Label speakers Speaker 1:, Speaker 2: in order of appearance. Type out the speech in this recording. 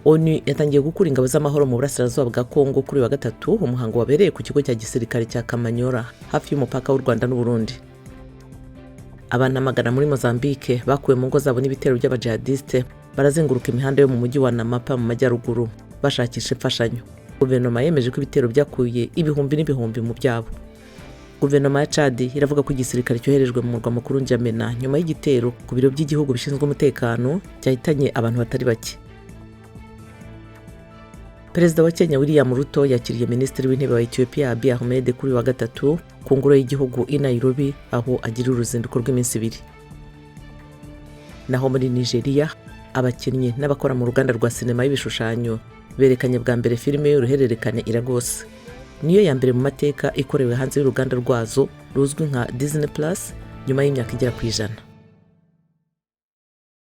Speaker 1: ONU yatangiye gukura ingabo z'amahoro mu burasirazuba bwa Kongo kuri wa gatatu, umuhango wabereye ku kigo cya gisirikare cya Kamanyola hafi y'umupaka w'u Rwanda n'u Burundi. Abantu magana muri Mozambique bakuwe mu ngo zabo n'ibitero by'abajihadiste barazenguruka imihanda yo mu mujyi wa Namapa mu majyaruguru bashakisha imfashanyo. Guverinoma yemeje ko ibitero byakuye ibihumbi n'ibihumbi mu byabo. Guverinoma ya Chad iravuga ko igisirikare cyoherejwe mu murwa mukuru N'Djamena nyuma y'igitero ku biro by'igihugu bishinzwe umutekano cyahitanye abantu batari bake. Perezida wa Kenya William Ruto yakiriye Minisitiri w'Intebe wa Ethiopia Abiy Ahmed kuri wa gatatu ku ngoro y'igihugu i Nairobi, aho agira uruzinduko rw'iminsi 2. Naho muri Nigeria, abakinnyi n'abakora mu ruganda rwa sinema y'ibishushanyo berekanye bwa mbere filime y'uruhererekane Iragos. Niyo ya mbere mu mateka ikorewe hanze y'uruganda rwazo ruzwi nka Disney Plus nyuma y'imyaka igera ku 100.